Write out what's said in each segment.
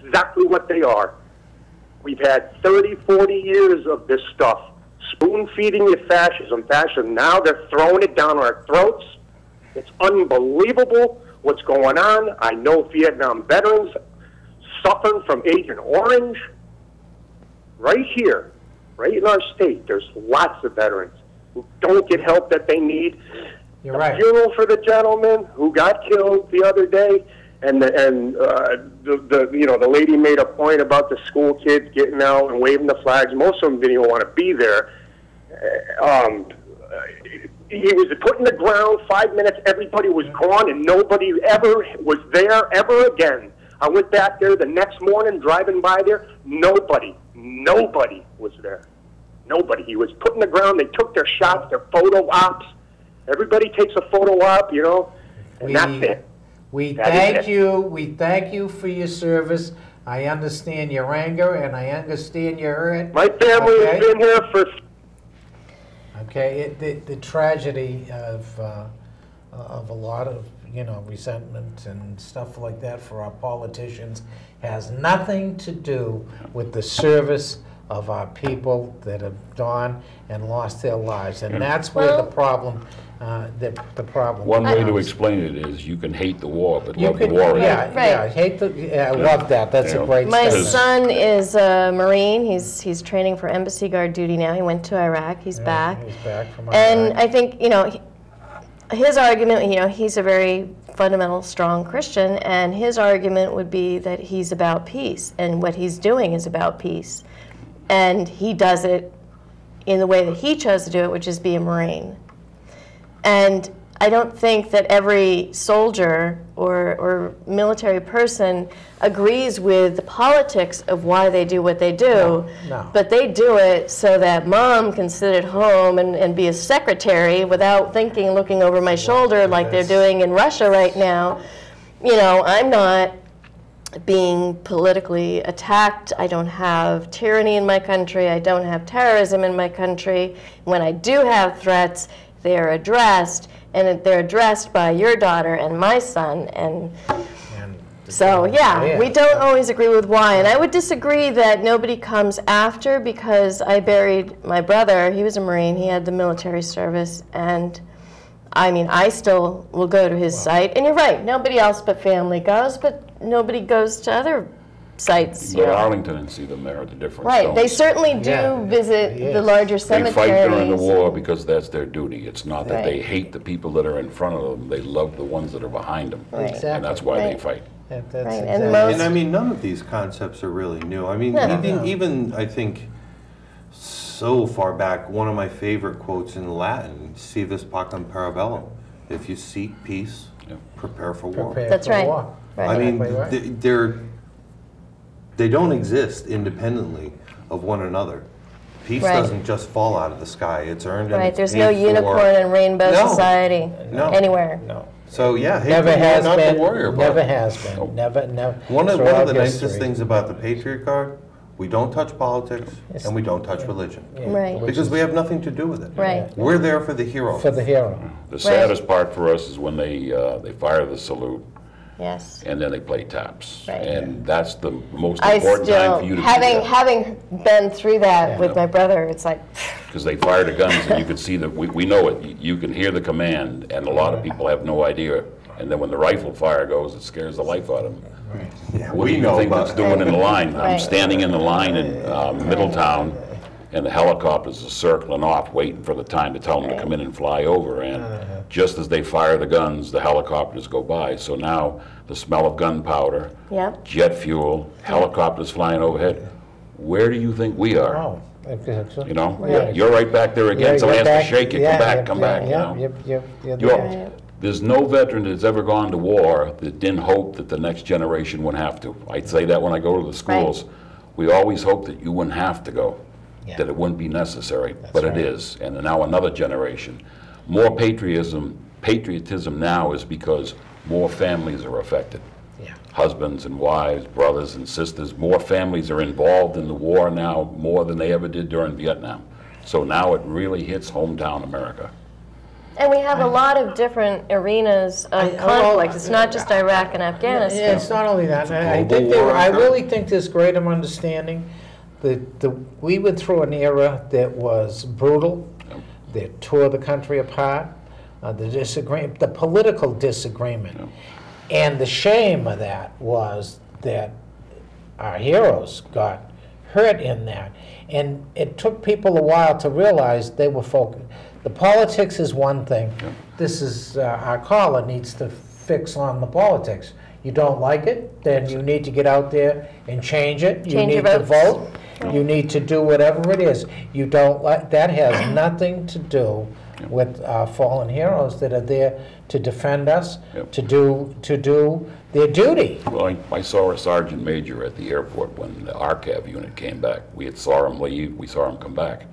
exactly what they are. We've had 30, 40 years of this stuff, spoon-feeding you fascism. Now they're throwing it down our throats. It's unbelievable what's going on. I know Vietnam veterans suffering from Agent Orange. Right here, right in our state, there's lots of veterans who don't get help that they need. You're right. The funeral for the gentleman who got killed the other day, and the lady made a point about the school kids getting out and waving the flags. Most of them didn't even want to be there. He was put in the ground, 5 minutes, everybody was gone, and nobody ever was there ever again. I went back there the next morning, driving by there, nobody was there. Nobody. He was put in the ground, they took their shots, their photo ops. Everybody takes a photo op, you know, and that's it. We thank you for your service. I understand your anger, and I understand your hurt. My family has been here for... Okay, the tragedy of a lot of, you know, resentment and stuff like that for our politicians has nothing to do with the service of our people that have gone and lost their lives, and that's where the problem. The problem. One way to explain it is you can hate the war, but love the warrior. Yeah, I love that. That's a great. My son is a Marine. He's training for embassy guard duty now. He went to Iraq. He's back. He's back from Iraq. And I think, you know, his argument, you know, he's a very fundamental, strong Christian, and his argument would be that he's about peace, and what he's doing is about peace, and he does it in the way that he chose to do it, which is be a Marine. And I don't think that every soldier or military person agrees with the politics of why they do what they do, but they do it so that mom can sit at home and be a secretary without thinking, looking over my shoulder like they're doing in Russia right now. You know, I'm not being politically attacked. I don't have tyranny in my country. I don't have terrorism in my country. When I do have threats, they're addressed, and they're addressed by your daughter and my son, and so yeah, we don't always agree with why, and I would disagree that nobody comes after, because I buried my brother. He was a Marine. He had the military service, and I mean, I still will go to his site, and you're right, nobody else but family goes, but nobody goes to other sites. Go to Arlington and see them there at the different Right, stones. they certainly do visit the larger cemeteries. They fight during the war because that's their duty. It's not that they hate the people that are in front of them. They love the ones that are behind them. Right. Exactly. And that's why they fight. And I mean, none of these concepts are really new. I mean, even I think so far back, one of my favorite quotes in Latin, "Si vis pacem para bellum." If you seek peace, prepare for war. That's right. I mean, they don't exist independently of one another. Peace doesn't just fall out of the sky. It's earned. Right. There's no unicorn and rainbow society anywhere. No. So yeah, never has not been. to worry about. Never has been. Never. One of the nicest things about the Patriot Guard, we don't touch politics and we don't touch religion. Right. Because we have nothing to do with it. Right. We're there for the hero. For the hero. The saddest part for us is when they fire the salute. Yes. And then they play taps. Right. And that's the most important time for you to do that. Having been through that with my brother, it's like... Because they fire the guns and you can see that, we know it, you can hear the command, and a lot of people have no idea. And then when the rifle fire goes, it scares the life out of them. Right. Yeah, what do you think it's doing in the line? I'm standing in the line in Middletown, and the helicopters are circling off, waiting for the time to tell them to come in and fly over. And just as they fire the guns, the helicopters go by. So now the smell of gunpowder, jet fuel, helicopters flying overhead. Where do you think we are? Oh, you know, you're right back there again. Somebody has to shake you. Come back. You know? There's no veteran that's ever gone to war that didn't hope that the next generation wouldn't have to. I say that when I go to the schools. We always hope that you wouldn't have to go. That it wouldn't be necessary, but it is. And now another generation. More patriotism now is because more families are affected. Husbands and wives, brothers and sisters, more families are involved in the war now, more than they ever did during Vietnam. So now it really hits hometown America. And we have a lot of different arenas of conflict. It's not just Iraq and Afghanistan. Yeah, it's not only that. I really think there's greater understanding. We went through an era that was brutal, that tore the country apart, the political disagreement. And the shame of that was that our heroes got hurt in that. And it took people a while to realize they were focused. The politics is one thing. This is, our caller needs to fix on the politics. You don't like it, then you need to get out there and change it. You need to vote. You need to do whatever it is. You don't like, that has nothing to do with our fallen heroes that are there to defend us, to do their duty. Well, I saw a sergeant major at the airport when the RCAV unit came back. We had saw him leave, we saw him come back.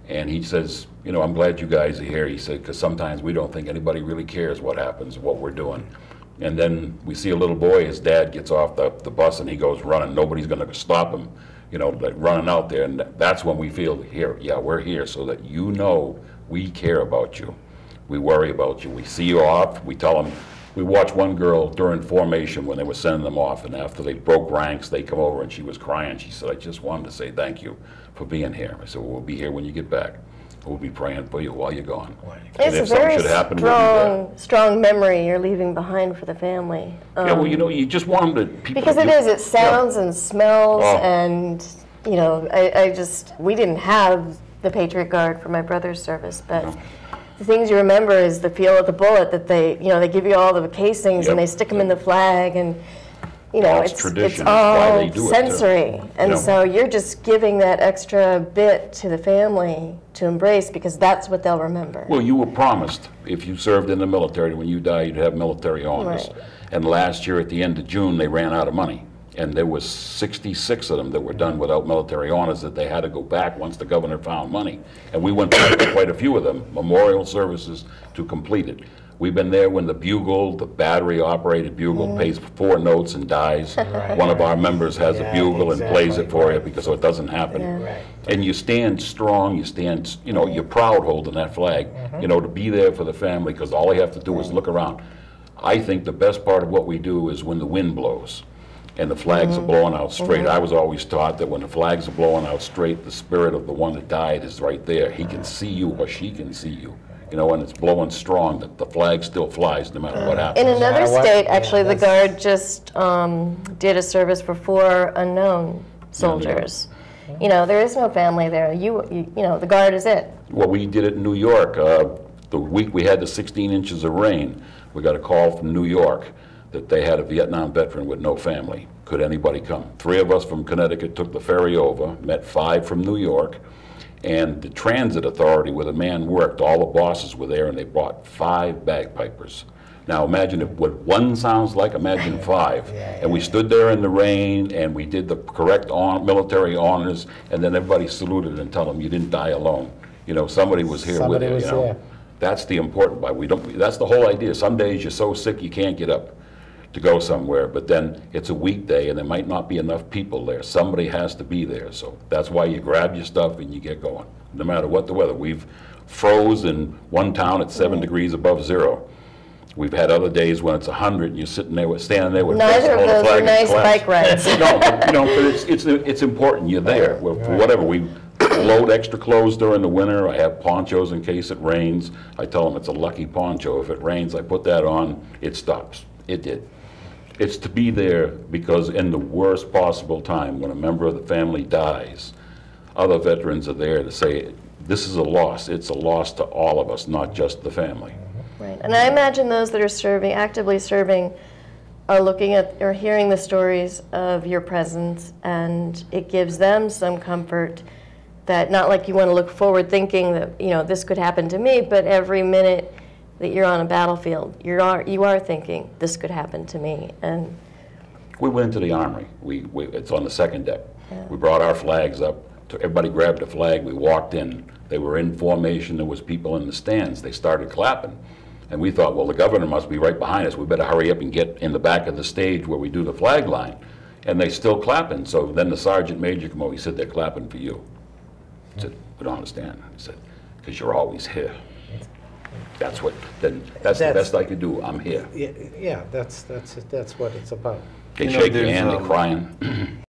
And he says, you know, I'm glad you guys are here. He said, because sometimes we don't think anybody really cares what happens, what we're doing. And then we see a little boy, his dad gets off the bus and he goes running. Nobody's going to stop him, you know, like running out there. And that's when we feel here, yeah, we're here so that you know we care about you. We worry about you. We see you off. We tell them. We watched one girl during formation when they were sending them off, and after they broke ranks, they come over and she was crying. She said, I just wanted to say thank you for being here. I said, well, we'll be here when you get back. We'll be praying for you while you're gone. It's a very strong memory you're leaving behind for the family. Yeah, well, you know, you just want them to... Because it sounds and smells and, you know, we didn't have the Patriot Guard for my brother's service, but the things you remember is the feel of the bullet that they give you all the casings and they stick them in the flag, and you know, it's all sensory. And so you're just giving that extra bit to the family to embrace because that's what they'll remember. Well, you were promised if you served in the military, when you die, you'd have military honors. Right. And last year at the end of June, they ran out of money. And there was 66 of them that were done without military honors that they had to go back once the governor found money. And we went back to quite a few of them, memorial services to complete it. We've been there when the bugle, the battery-operated bugle, pays 4 notes and dies. One of our members has a bugle and plays it for you because so it doesn't happen. And you stand strong, you stand, you know, you're proud holding that flag, you know, to be there for the family because all you have to do is look around. I think the best part of what we do is when the wind blows and the flags are blowing out straight. I was always taught that when the flags are blowing out straight, the spirit of the one that died is right there. He can see you or she can see you. You know, and it's blowing strong, that the flag still flies no matter what happens. In another state, actually, the Guard just did a service for 4 unknown soldiers. You know, there is no family there. You know, the Guard is it. Well, we did it in New York. The week we had the 16 inches of rain, we got a call from New York that they had a Vietnam veteran with no family. Could anybody come? 3 of us from Connecticut took the ferry over, met 5 from New York, and the transit authority where the man worked, all the bosses were there, and they brought 5 bagpipers. Now imagine what 1 sounds like, imagine 5. And we stood there in the rain, and we did the correct military honors, and then everybody saluted and told them, you didn't die alone. You know, somebody was here with you, you know. That's the important part. That's the whole idea. Some days you're so sick you can't get up to go somewhere, but then it's a weekday and there might not be enough people there. Somebody has to be there, so that's why you grab your stuff and you get going, no matter what the weather. We've froze in one town at 7 degrees above 0. We've had other days when it's 100 and you're sitting there, standing there with neither of those are nice bike rides. No, but it's important. You're there for whatever. We load extra clothes during the winter. I have ponchos in case it rains. I tell them it's a lucky poncho. If it rains, I put that on. It stops. It did. It's to be there because in the worst possible time, when a member of the family dies, other veterans are there to say, this is a loss. It's a loss to all of us, not just the family. Right. And I imagine those that are serving, actively serving, are looking at or hearing the stories of your presence, and it gives them some comfort that not like you want to look forward thinking that, you know, this could happen to me, but every minute that you're on a battlefield, you are thinking, this could happen to me. And we went into the armory. It's on the 2nd deck. We brought our flags up. Everybody grabbed a flag. We walked in. They were in formation. There was people in the stands. They started clapping. And we thought, well, the governor must be right behind us. We better hurry up and get in the back of the stage where we do the flag line. And they still clapping. So then the sergeant major came over. He said, they're clapping for you. I said, we don't understand. He said, because you're always here. That's the best I could do. I'm here. Yeah, that's what it's about. They shake your hand, they're crying.